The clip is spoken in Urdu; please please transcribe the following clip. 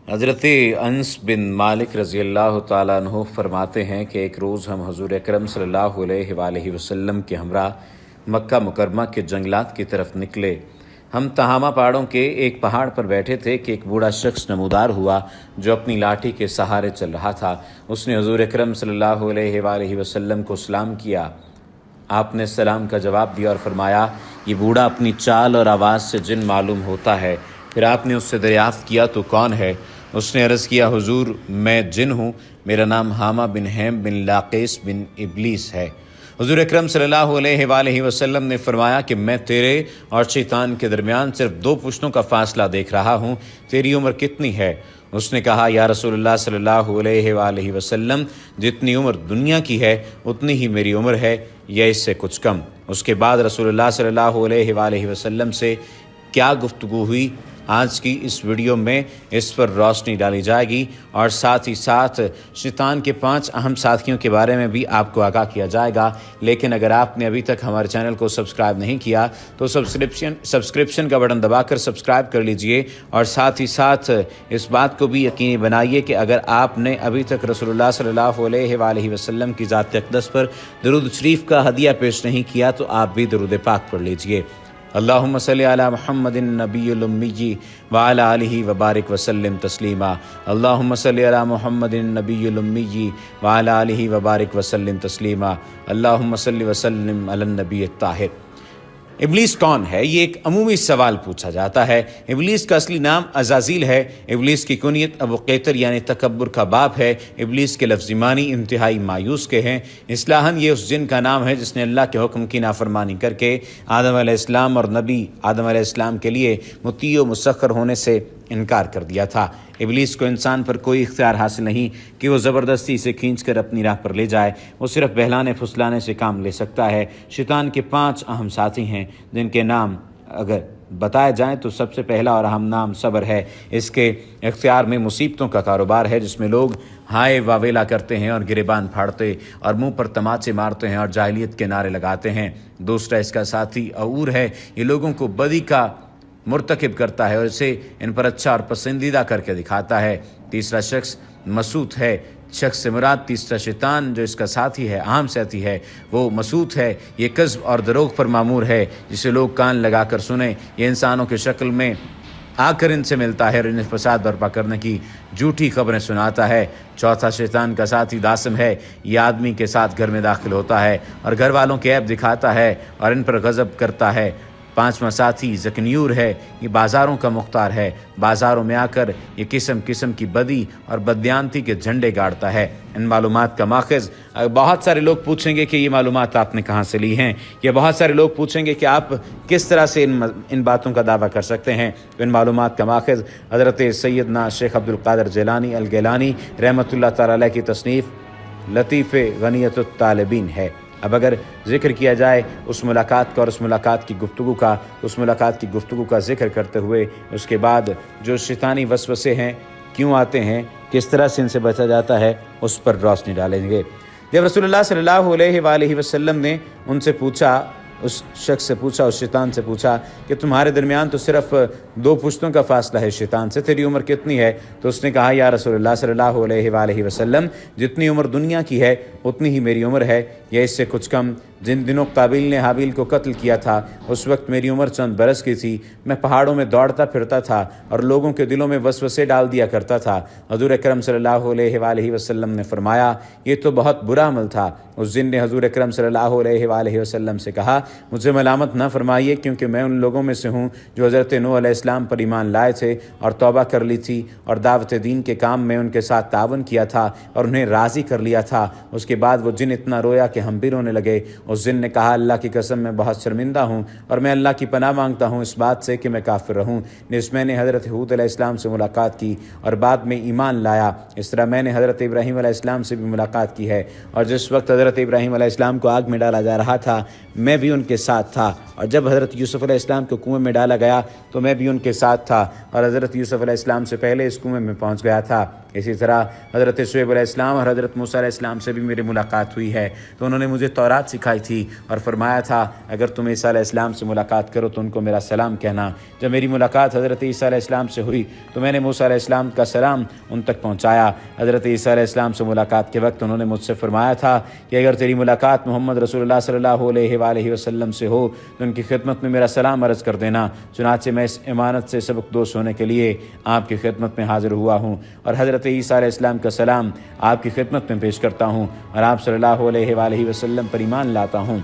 حضرت انس بن مالک رضی اللہ تعالیٰ عنہ فرماتے ہیں کہ ایک روز ہم حضور اکرم صلی اللہ علیہ وآلہ وسلم کے ہمراہ مکہ مکرمہ کے جنگلات کی طرف نکلے۔ ہم تہامہ پہاڑوں کے ایک پہاڑ پر بیٹھے تھے کہ ایک بوڑھا شخص نمودار ہوا جو اپنی لاٹھی کے سہارے چل رہا تھا۔ اس نے حضور اکرم صلی اللہ علیہ وآلہ وسلم کو سلام کیا۔ آپ نے سلام کا جواب دیا اور فرمایا، یہ بوڑھا اپنی چال اور آواز سے جن معلوم ہوتا ہے۔ پھر آپ نے اس سے دریافت کیا تو کون ہے؟ اس نے عرض کیا، حضور میں جن ہوں، میرا نام حامہ بن حیم بن لاقیس بن ابلیس ہے۔ حضور اکرم صلی اللہ علیہ وآلہ وسلم نے فرمایا کہ میں تیرے اور شیطان کے درمیان صرف 2 پشتوں کا فاصلہ دیکھ رہا ہوں، تیری عمر کتنی ہے؟ اس نے کہا، یا رسول اللہ صلی اللہ علیہ وآلہ وسلم، جتنی عمر دنیا کی ہے اتنی ہی میری عمر ہے یا اس سے کچھ کم۔ اس کے بعد رسول اللہ صلی اللہ علیہ وآلہ وسلم سے کیا گفتگو ہوئی، آج کی اس ویڈیو میں اس پر روشنی ڈالی جائے گی اور ساتھ ہی ساتھ شیطان کے 5 اہم ساتھیوں کے بارے میں بھی آپ کو آگاہ کیا جائے گا۔ لیکن اگر آپ نے ابھی تک ہمارے چینل کو سبسکرائب نہیں کیا تو سبسکرپشن کا بٹن دبا کر سبسکرائب کر لیجئے، اور ساتھ ہی ساتھ اس بات کو بھی یقینی بنائیے کہ اگر آپ نے ابھی تک رسول اللہ صلی اللہ علیہ وآلہ وسلم کی ذات اقدس پر درود شریف کا ہدیہ پیش نہیں کیا تو آپ بھی درود پاک پڑھ لیجئے۔ اللہم صلی علی محمد النبی الامی وعلی آلہ وبارک وسلم تسلیما۔ اللہم صلی علی محمد النبی الامی وعلی آلہ وبارک وسلم تسلیما۔ اللہم صلی وسلم علی النبی الطاہر۔ ابلیس کون ہے؟ یہ ایک عمومی سوال پوچھا جاتا ہے۔ ابلیس کا اصلی نام عزازیل ہے۔ ابلیس کی کنیت ابو قیطر یعنی تکبر کا باپ ہے۔ ابلیس کے لفظی معنی انتہائی مایوس کے ہیں۔ اصطلاحاً یہ اس جن کا نام ہے جس نے اللہ کے حکم کی نافرمانی کر کے آدم علیہ السلام اور نبی آدم علیہ السلام کے لیے مطیع و مسخر ہونے سے انکار کر دیا تھا۔ ابلیس کو انسان پر کوئی اختیار حاصل نہیں کہ وہ زبردستی سے کھینچ کر اپنی راہ پر لے جائے، وہ صرف بہلانے پھسلانے سے کام لے سکتا ہے۔ شیطان کے 5 اہم ساتھی ہیں جن کے نام اگر بتائے جائیں تو سب سے پہلا اور اہم نام صبر ہے۔ اس کے اختیار میں مصیبتوں کا کاروبار ہے جس میں لوگ ہائے واویلا کرتے ہیں اور گریبان پھاڑتے اور منہ پر تماچے مارتے ہیں اور جاہلیت کے نعرے لگاتے ہیں۔ دوسرا اس کا ساتھی عور ہے، یہ لوگوں کو بدی کا مرتکب کرتا ہے اور اسے ان پر اچھا اور پسندیدہ کر کے دکھاتا ہے۔ تیسرا شخص مسوت ہے، شخص سے مراد تیسرا شیطان جو اس کا ساتھی ہے، عام ساتھی ہے، وہ مسوت ہے۔ یہ کذب اور دروغ پر مامور ہے جسے لوگ کان لگا کر سنیں۔ یہ انسانوں کے شکل میں آ کر ان سے ملتا ہے اور انہیں فساد برپا کرنے کی جھوٹی خبریں سناتا ہے۔ چوتھا شیطان کا ساتھی داسم ہے، یہ آدمی کے ساتھ گھر میں داخل ہوتا ہے اور گھر والوں کے عیب دکھاتا ہے اور ان پر غضب کرتا ہے۔ پانچواں ساتھی ذکنیور ہے، یہ بازاروں کا مختار ہے، بازاروں میں آ کر یہ قسم قسم کی بدی اور بددیانتی کے جھنڈے گاڑتا ہے۔ ان معلومات کا ماخذ بہت سارے لوگ پوچھیں گے کہ یہ معلومات آپ نے کہاں سے لی ہیں، یا بہت سارے لوگ پوچھیں گے کہ آپ کس طرح سے ان باتوں کا دعویٰ کر سکتے ہیں۔ ان معلومات کا ماخذ حضرت سیدنا شیخ عبد القادر جیلانی الگیلانی رحمۃ اللہ تعالی علیہ کی تصنیف لطیف غنیۃ الطالبین ہے۔ اب اگر ذکر کیا جائے اس ملاقات کا اور اس ملاقات کی گفتگو کا ذکر کرتے ہوئے اس کے بعد جو شیطانی وسوسے ہیں کیوں آتے ہیں، کس طرح سے ان سے بچا جاتا ہے، اس پر روشنی ڈالیں گے۔ جب رسول اللہ صلی اللہ علیہ وآلہ وسلم نے ان سے پوچھا، اس شخص سے پوچھا، اس شیطان سے پوچھا کہ تمہارے درمیان تو صرف 2 پشتوں کا فاصلہ ہے شیطان سے، تیری عمر کتنی ہے؟ تو اس نے کہا، یا رسول اللہ صلی اللہ علیہ وآلہ وسلم، جتنی عمر دنیا کی ہے اتنی ہی میری عمر ہے یا اس سے کچھ کم۔ جن دنوں قابیل نے حابیل کو قتل کیا تھا اس وقت میری عمر چند برس کی تھی، میں پہاڑوں میں دوڑتا پھرتا تھا اور لوگوں کے دلوں میں وسوسے ڈال دیا کرتا تھا۔ حضور اکرم صلی اللہ علیہ وآلہ وسلم نے فرمایا، یہ تو بہت برا عمل تھا۔ اس جن نے حضور اکرم صلی اللہ علیہ وآلہ وسلم سے کہا، مجھے ملامت نہ فرمائیے کیونکہ میں ان لوگوں میں سے ہوں جو حضرت نوح علیہ السلام پر ایمان لائے تھے اور توبہ کر لی تھی اور دعوت دین کے کام میں ان کے ساتھ تعاون کیا تھا اور انہیں راضی کر لیا تھا۔ اس کے بعد وہ جن اتنا رویا کہ ہم بھی رونے لگے۔ اس جن نے کہا، اللہ کی قسم میں بہت شرمندہ ہوں اور میں اللہ کی پناہ مانگتا ہوں اس بات سے کہ میں کافر رہوں۔ نیز میں نے حضرت ہود علیہ السلام سے ملاقات کی اور بعد میں ایمان لایا، اس طرح میں نے حضرت ابراہیم علیہ السلام سے بھی ملاقات کی ہے، اور جس وقت حضرت ابراہیم علیہ السلام کو آگ میں ڈالا جا رہا تھا میں بھی ان کے ساتھ تھا، اور جب حضرت یوسف علیہ السلام کو کنویں میں ڈالا گیا تو میں بھی ان کے ساتھ تھا اور حضرت یوسف علیہ السلام سے پہلے اس کنویں میں پہنچ گیا تھا۔ اسی طرح حضرت شعیب علیہ السلام اور حضرت موسیٰ علیہ السلام سے بھی میری ملاقات ہوئی ہے، تو انہوں نے مجھے تورات سکھائی تھی اور فرمایا تھا اگر تم عیسیٰ علیہ السلام سے ملاقات کرو تو ان کو میرا سلام کہنا۔ جب میری ملاقات حضرت عیسیٰ علیہ السلام سے ہوئی تو میں نے موسیٰ علیہ السلام کا سلام ان تک پہنچایا۔ حضرت عیسیٰ علیہ السلام سے ملاقات کے وقت انہوں نے مجھ سے فرمایا تھا کہ اگر تیری ملاقات محمد رسول اللہ صلی اللہ علیہ وآلہ وسلم سے ہو تو ان کی خدمت میں میرا سلام عرض کر دینا۔ چنانچہ میں اس امانت سے سبکدوش ہونے کے لیے آپ کی خدمت میں حاضر ہوا ہوں اور حضرت عیسیٰ علیہ السلام کا سلام آپ کی خدمت میں پیش کرتا ہوں اور آپ صلی اللہ علیہ وآلہ وسلم پر ایمان لاتا ہوں۔